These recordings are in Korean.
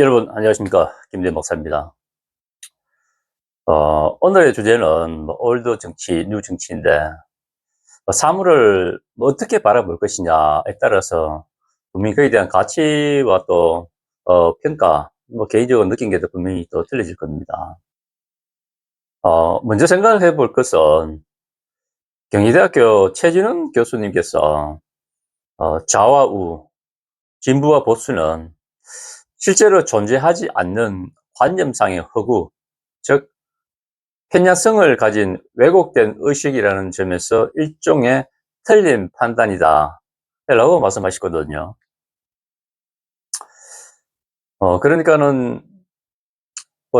여러분 안녕하십니까, 김대 목사입니다. 오늘의 주제는 올드 정치, 뉴 정치인데, 사물을 어떻게 바라볼 것이냐에 따라서 분명히 그에 대한 가치와 또 평가, 개인적으로 느낀 게 또 분명히 또 틀려질 겁니다. 먼저 생각을 해볼 것은 경희대학교 최진원 교수님께서 좌와 우, 진부와 보수는 실제로 존재하지 않는 관념상의 허구, 즉 편향성을 가진 왜곡된 의식이라는 점에서 일종의 틀린 판단이다 라고 말씀하시거든요. 그러니까는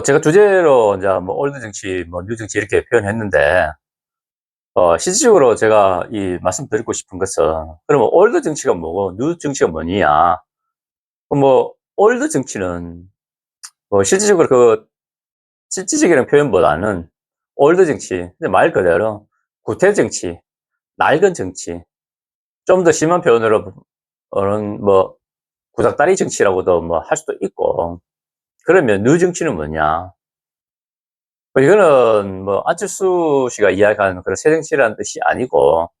제가 주제로 이제 올드 정치, 뉴 정치 이렇게 표현했는데, 실질적으로 제가 이 말씀드리고 싶은 것은, 그러면 올드 정치가 뭐고 뉴 정치가 뭐냐? 올드 정치는 실질적으로 실질적인 표현보다는 올드 정치, 말 그대로 구태 정치, 낡은 정치, 좀 더 심한 표현으로는 구닥다리 정치라고도 할 수도 있고. 그러면 뉴 정치는 뭐냐? 이거는 안철수 씨가 이야기하는 그런 새 정치라는 뜻이 아니고,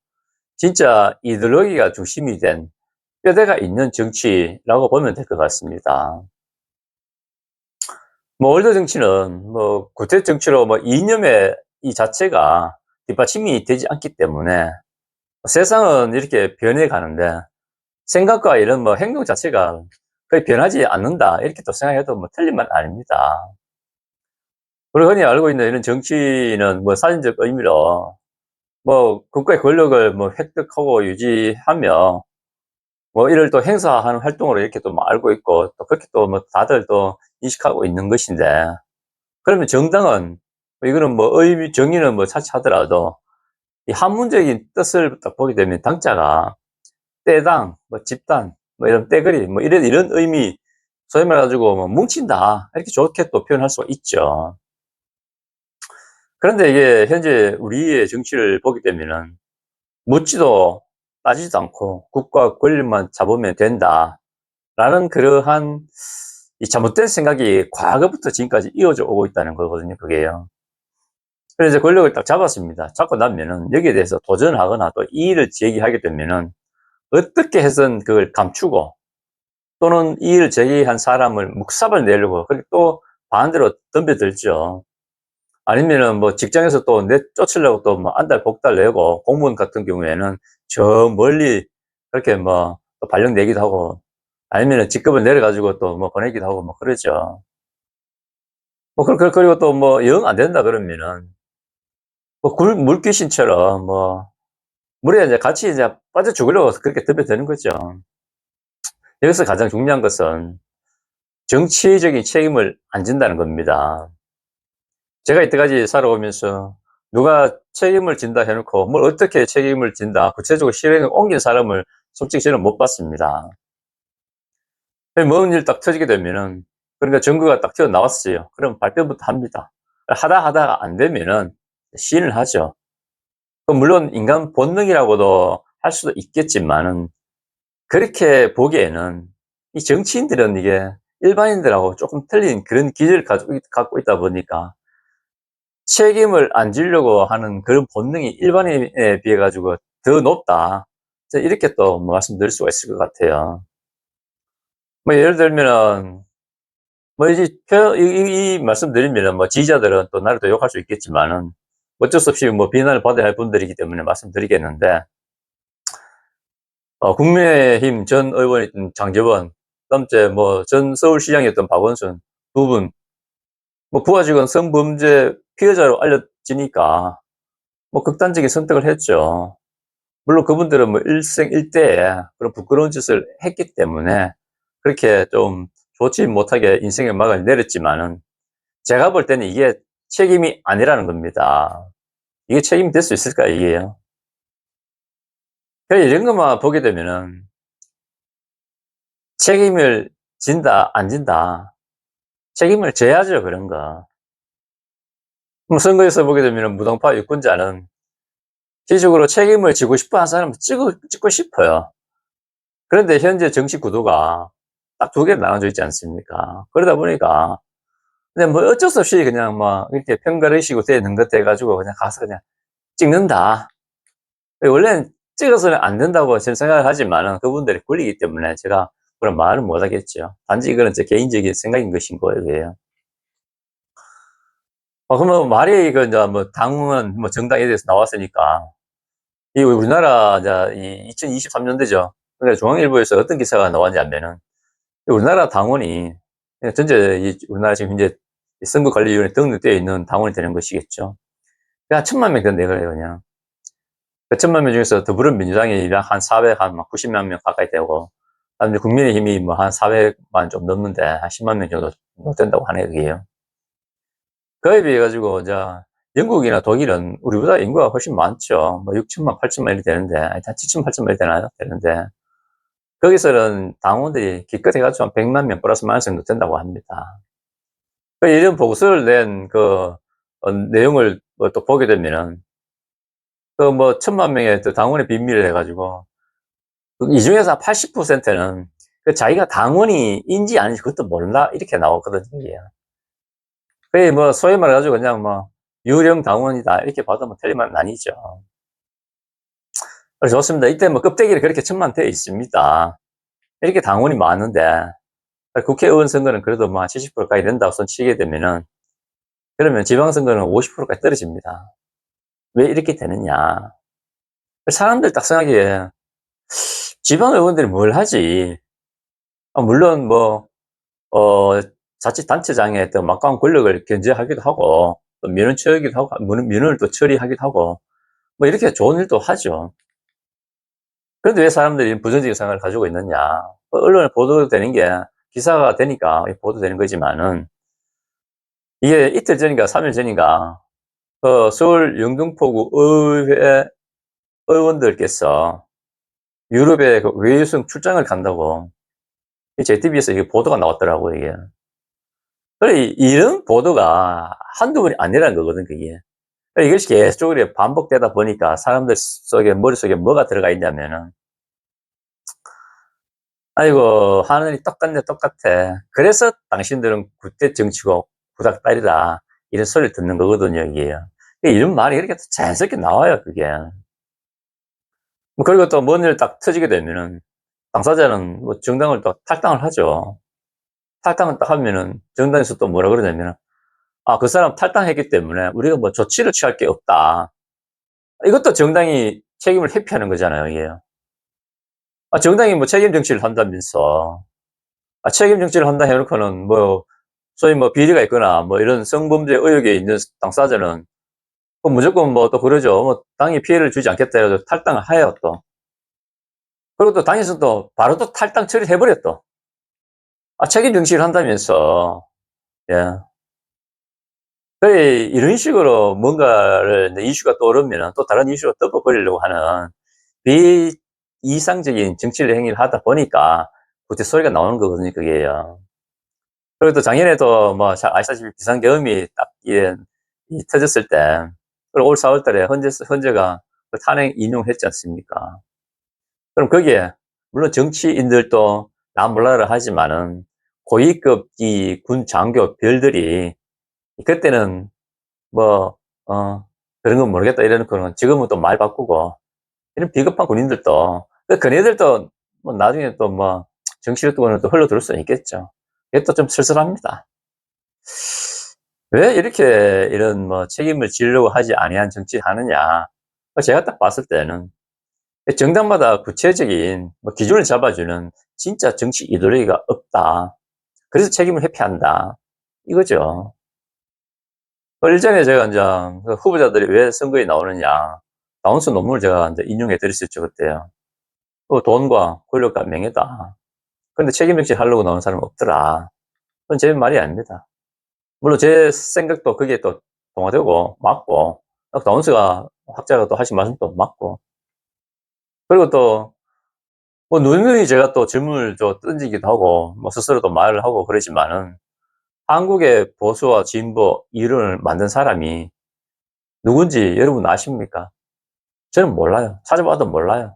진짜 이데올로기가 중심이 된 뼈대가 있는 정치라고 보면 될 것 같습니다. 올드 정치는 구태 정치로 이념의 이 자체가 뒷받침이 되지 않기 때문에 세상은 이렇게 변해 가는데, 생각과 이런 행동 자체가 거의 변하지 않는다, 이렇게 또 생각해도 틀린 말은 아닙니다. 우리가 흔히 알고 있는 이런 정치는 사전적 의미로 국가의 권력을 획득하고 유지하며 이를 또 행사하는 활동으로 이렇게 또 알고 있고, 또 그렇게 또 다들 또 인식하고 있는 것인데, 그러면 정당은 이거는 의미 정의는 차치하더라도 이 한문적인 뜻을 딱 보게 되면 당자가 떼당, 집단, 이런 떼거리, 이런 의미, 소위 말해가지고 뭉친다, 이렇게 좋게 또 표현할 수가 있죠. 그런데 이게 현재 우리의 정치를 보게 되면은 묻지도 따지지도 않고 국가 권력만 잡으면 된다라는 그러한 이 잘못된 생각이 과거부터 지금까지 이어져 오고 있다는 거거든요, 그게요. 그래서 이제 권력을 딱 잡았습니다. 잡고 나면은 여기에 대해서 도전하거나 또 이의를 제기하게 되면은 어떻게 해서든 그걸 감추고, 또는 이의를 제기한 사람을 묵삽을 내려고 그렇게 또 반대로 덤벼들죠. 아니면은 직장에서 또 내쫓으려고 또 안달 복달 내고, 공무원 같은 경우에는 저 멀리 그렇게 또 발령 내기도 하고, 아니면은 직급을 내려 가지고 또 보내기도 하고 그러죠. 그리고 또 영 안 된다 그러면은 굴 물귀신처럼 물에 이제 같이 이제 빠져 죽으려고 그렇게 덤벼드는 거죠. 여기서 가장 중요한 것은 정치적인 책임을 안 진다는 겁니다. 제가 이때까지 살아오면서 누가 책임을 진다 해놓고 뭘 어떻게 책임을 진다, 구체적으로 실행에 옮긴 사람을 솔직히 저는 못 봤습니다. 먼 일 딱 터지게 되면은, 그러니까 증거가 딱 튀어나왔어요. 그럼 발표부터 합니다. 하다가 안 되면은 시인을 하죠. 물론 인간 본능이라고도 할 수도 있겠지만은, 그렇게 보기에는 이 정치인들은 이게 일반인들하고 조금 틀린 그런 기질을 갖고 있다 보니까 책임을 안 지려고 하는 그런 본능이 일반인에 비해 가지고 더 높다, 이렇게 또 말씀드릴 수가 있을 것 같아요. 예를 들면은 이제 이 말씀드리면은 지지자들은 또 나를 또 욕할 수 있겠지만은 어쩔 수 없이 비난을 받아야 할 분들이기 때문에 말씀드리겠는데, 국민의힘 전 의원이었던 장제원, 그다음에 전 서울시장이었던 박원순 두 분, 부하직원 성범죄 피해자로 알려지니까 극단적인 선택을 했죠. 물론 그분들은 일생일대에 그런 부끄러운 짓을 했기 때문에 그렇게 좀 좋지 못하게 인생의 막을 내렸지만은, 제가 볼 때는 이게 책임이 아니라는 겁니다. 이게 책임이 될 수 있을까, 이게요? 이런 것만 보게 되면은 책임을 진다, 안 진다. 책임을 져야죠, 그런 거. 선거에서 보게 되면은 무당파 유권자는 기적으로 책임을 지고 싶어 하는 사람은 찍고 싶어요. 그런데 현재 정치 구도가 딱 두 개로 나눠져 있지 않습니까? 그러다 보니까 그냥 뭐 어쩔 수 없이 그냥 뭐 이렇게 편가르시고 되는 것 돼 가지고 그냥 가서 그냥 찍는다. 원래는 찍어서는 안 된다고 저는 생각을 하지만은 그분들의 권리이기 때문에 제가 그런 말은 못 하겠죠. 단지 이거는 제 개인적인 생각인 것인 거예요. 그러면 말이 그 인제 뭐 당원 뭐 정당에 대해서 나왔으니까 이 우리나라 이제 이 2023년도죠. 그러니까 중앙일보에서 어떤 기사가 나왔냐면은 우리나라 당원이 그냥 전체 이 우리나라 지금 현재 선거관리위원회에 등록되어 있는 당원이 되는 것이겠죠. 그냥 1,000만 명 된다 이거예요, 그냥. 그 1,000만 명 중에서 더불어민주당이 한 400, 한 막 90만 명 가까이 되고, 그다음에 국민의힘이 뭐 한 400만 좀 넘는데 한 10만 명 정도 못 된다고 하네요, 그게요. 그에 비해 가지고 이제 영국이나 독일은 우리보다 인구가 훨씬 많죠. 뭐 6천만, 8천만 이렇게 되는데, 한 7천, 8천만 이렇게 되나요? 되는데, 거기서는 당원들이 기껏 해가지고 한 100만 명 플러스 마이너스 정도 된다고 합니다. 이런 보고서를 낸 내용을 뭐 또 보게 되면은 그 뭐 1,000만 명의 또 당원의 비밀을 해가지고 이 중에서 한 80%는 그 자기가 당원인지 아닌지 그것도 몰라 이렇게 나오거든요. 이게. 그게 뭐 소위 말해가지고 그냥 뭐 유령 당원이다 이렇게 봐도 뭐 틀린 말은 아니죠. 그래서 좋습니다. 이때 뭐 껍데기를 그렇게 천만 되어 있습니다. 이렇게 당원이 많은데 국회의원 선거는 그래도 뭐 한 70%까지 된다고 손치게 되면은 그러면 지방선거는 50%까지 떨어집니다. 왜 이렇게 되느냐. 사람들 딱 생각하기에 지방의원들이 뭘 하지? 물론 뭐, 어, 자치단체장의 어떤 막강한 권력을 견제하기도 하고, 또 민원 처리하기도 하고, 민원을 또 처리하기도 하고, 뭐 이렇게 좋은 일도 하죠. 그런데 왜 사람들이 부정적인 생각을 가지고 있느냐. 언론에 보도되는 게 기사가 되니까 보도되는 거지만은 이게 이틀 전인가 3일 전인가 서울 영등포구 의회 의원들께서 유럽에 그 외유성 출장을 간다고 JTBC에서 이게 보도가 나왔더라고요, 이게. 그래, 이런 보도가 한두 번이 아니라는 거거든, 그게. 이것이 계속적으로 반복되다 보니까 사람들 속에, 머릿속에 뭐가 들어가 있냐면은, 아이고, 하늘이 똑같네, 똑같아. 그래서 당신들은 구태 정치고 구닥다리다. 이런 소리를 듣는 거거든요, 이게. 이런 말이 이렇게 자연스럽게 나와요, 그게. 그리고 또 뭔 일 딱 터지게 되면은, 당사자는 뭐 정당을 또 탈당을 하죠. 탈당을 딱 하면은 정당에서 또 뭐라 그러냐면 그 사람 탈당했기 때문에 우리가 뭐 조치를 취할 게 없다. 이것도 정당이 책임을 회피하는 거잖아요, 이게. 정당이 뭐 책임 정치를 한다면서. 책임 정치를 한다 해놓고는 뭐, 소위 뭐 비리가 있거나 뭐 이런 성범죄 의혹에 있는 당사자는 무조건 뭐 또 그러죠. 뭐 당이 피해를 주지 않겠다 해서 탈당을 해요, 또. 그리고 또 당에서 또 바로 또 탈당 처리해버려, 또. 책임 정치를 한다면서. 예. 이런 식으로 뭔가를 이슈가 떠오르면 또 다른 이슈로 덮어버리려고 하는 비이상적인 정치를 행위를 하다 보니까 그때 소리가 나오는 거거든요, 그게요. 그리고 또 작년에도 뭐 잘 아시다시피 비상계엄이 딱 터졌을 때, 그리고 올 4월 달에 헌재가 그 탄핵 인용했지 않습니까? 그럼 거기에 물론 정치인들도 나 몰라라 하지만은 고위급 이 군 장교 별들이 그때는 뭐, 그런 건 모르겠다 이래놓고는 지금은 또 말 바꾸고, 이런 비겁한 군인들도, 그네들도 뭐 나중에 또 뭐, 정치력도는 또 흘러들을 수는 있겠죠. 이게 또 좀 쓸쓸합니다. 왜 이렇게 이런 뭐 책임을 지려고 하지 아니한 정치를 하느냐. 제가 딱 봤을 때는 정당마다 구체적인 뭐 기준을 잡아주는 진짜 정치 이데올로기가 없다. 그래서 책임을 회피한다. 이거죠. 일전에 제가 이제 그 후보자들이 왜 선거에 나오느냐, 나온서 논문을 제가 이제 인용해 드렸었죠, 그때요. 돈과 권력과 명예다. 근데 책임 정치 하려고 나오는 사람은 없더라. 그건 제 말이 아닙니다. 물론 제 생각도 그게 또 동화되고 맞고, 나온서가 학자가 또 하신 말씀도 맞고, 그리고 또 뭐 누누이 제가 또 질문을 좀 던지기도 하고, 뭐 스스로도 말을 하고 그러지만은 한국의 보수와 진보 이론을 만든 사람이 누군지 여러분 아십니까? 저는 몰라요. 찾아봐도 몰라요.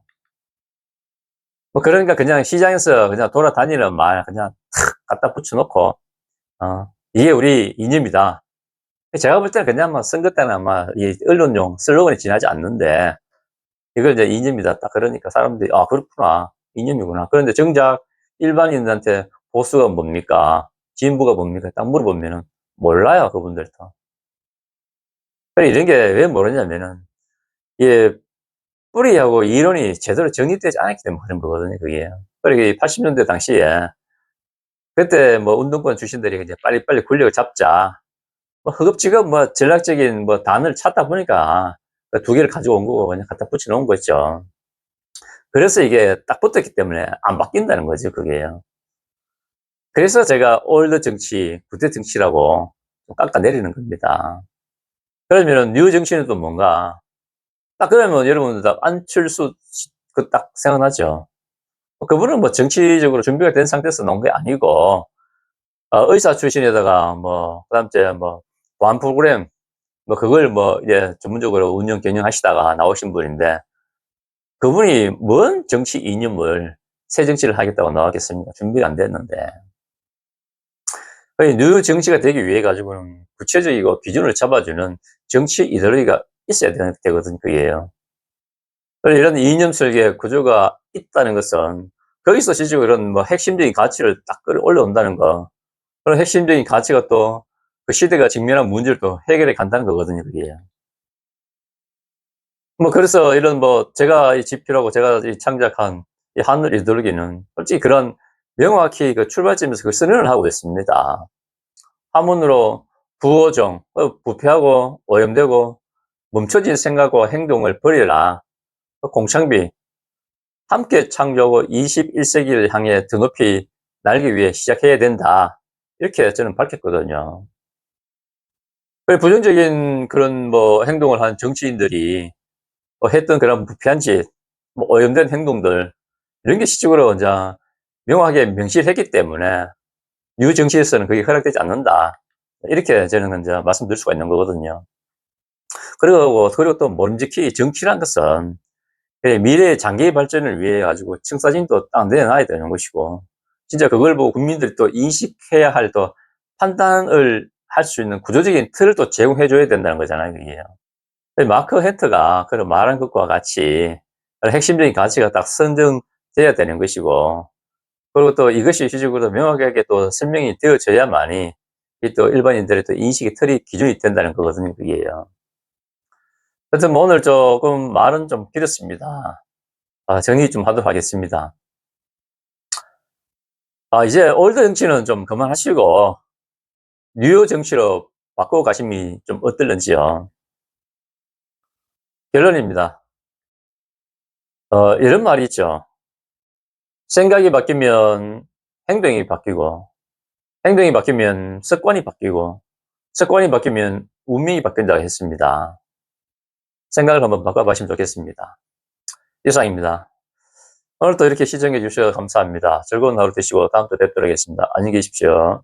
뭐 그러니까 그냥 시장에서 그냥 돌아다니는 말 그냥 탁 갖다 붙여 놓고 "이게 우리 이념이다." 제가 볼 때는 그냥 뭐 선거 때는 아마 이 언론용 슬로건이 지나지 않는데 이걸 이제 이념이다 딱 그러니까 사람들이 '아 그렇구나. 이념이구나.' 그런데 정작 일반인들한테 보수가 뭡니까? 진보가 뭡니까? 딱 물어보면은 몰라요, 그분들도. 그래 이런 게 왜 모르냐면은 이게 뿌리하고 이론이 제대로 정립되지 않았기 때문에 그런 거거든요, 그게. 그러게 80 년대 당시에 그때 뭐 운동권 출신들이 이제 '빨리빨리 권력을 잡자.' 뭐 허겁지겁 뭐 전략적인 뭐 단을 찾다 보니까 그 두 개를 가지고 온 거고 그냥 갖다 붙여 놓은 거죠. 그래서 이게 딱 붙었기 때문에 안 바뀐다는 거죠, 그게요. 그래서 제가 올드 정치, 구태 정치라고 좀 깎아내리는 겁니다. 그러면은 뉴 정치는 또 뭔가? 딱 그러면 여러분들 다 안철수 그 딱 생각나죠? 그분은 뭐 정치적으로 준비가 된 상태에서 나온 게 아니고 의사 출신에다가 뭐 그다음 이제 뭐 보안 프로그램 뭐 그걸 뭐 이제 전문적으로 운영 경영하시다가 나오신 분인데 그분이 뭔 정치 이념을 새 정치를 하겠다고 나왔겠습니까? 준비가 안 됐는데. 이 뉴 정치가 되기 위해 가지고는 구체적이고 기준을 잡아주는 정치 이데올로기가 있어야 되거든요, 그게요. 이런 이념 설계 구조가 있다는 것은 거기서 실질적으로 이런 뭐 핵심적인 가치를 딱 끌어올려 온다는 거. 그런 핵심적인 가치가 또 그 시대가 직면한 문제를 또 해결해 간다는 거거든요, 그게. 뭐 그래서 이런 뭐 제가 이 지표라고 제가 이 창작한 이 하늘 이데올로기는 솔직히 그런 명확히 그 출발점에서 그 선언을 하고 있습니다. 한문으로 부어정, 부패하고 오염되고 멈춰진 생각과 행동을 버려라. 공창비, 함께 창조하고 21세기를 향해 더 높이 날기 위해 시작해야 된다. 이렇게 저는 밝혔거든요. 부정적인 그런 뭐 행동을 한 정치인들이 했던 그런 부패한 짓, 뭐 오염된 행동들, 이런 게 실질적으로 이제 명확하게 명시를 했기 때문에 뉴 정치에서는 그게 허락되지 않는다. 이렇게 저는 이제 말씀드릴 수가 있는 거거든요. 그리고 또 먼지키 정치란 것은 미래의 장기 발전을 위해 가지고 청사진도 딱 내놔야 되는 것이고, 진짜 그걸 보고 국민들이 또 인식해야 할 또 판단을 할 수 있는 구조적인 틀을 또 제공해 줘야 된다는 거잖아요, 그게. 마크 헨트가 그런 말한 것과 같이 핵심적인 가치가 딱 선정돼야 되는 것이고, 그리고 또 이것이 실질적으로 명확하게 또 설명이 되어져야만이 이 또 일반인들의 또 인식의 틀이 기준이 된다는 거거든요, 그게요. 하여튼 뭐 오늘 조금 말은 좀 길었습니다. 정리 좀 하도록 하겠습니다. 이제 올드 정치는 좀 그만하시고 뉴 정치로 바꾸어 가심이 좀 어떨런지요. 결론입니다. 이런 말이 있죠. 생각이 바뀌면 행동이 바뀌고, 행동이 바뀌면 습관이 바뀌고, 습관이 바뀌면 운명이 바뀐다고 했습니다. 생각을 한번 바꿔보시면 좋겠습니다. 이상입니다. 오늘 또 이렇게 시청해 주셔서 감사합니다. 즐거운 하루 되시고 다음 주에 뵙도록 하겠습니다. 안녕히 계십시오.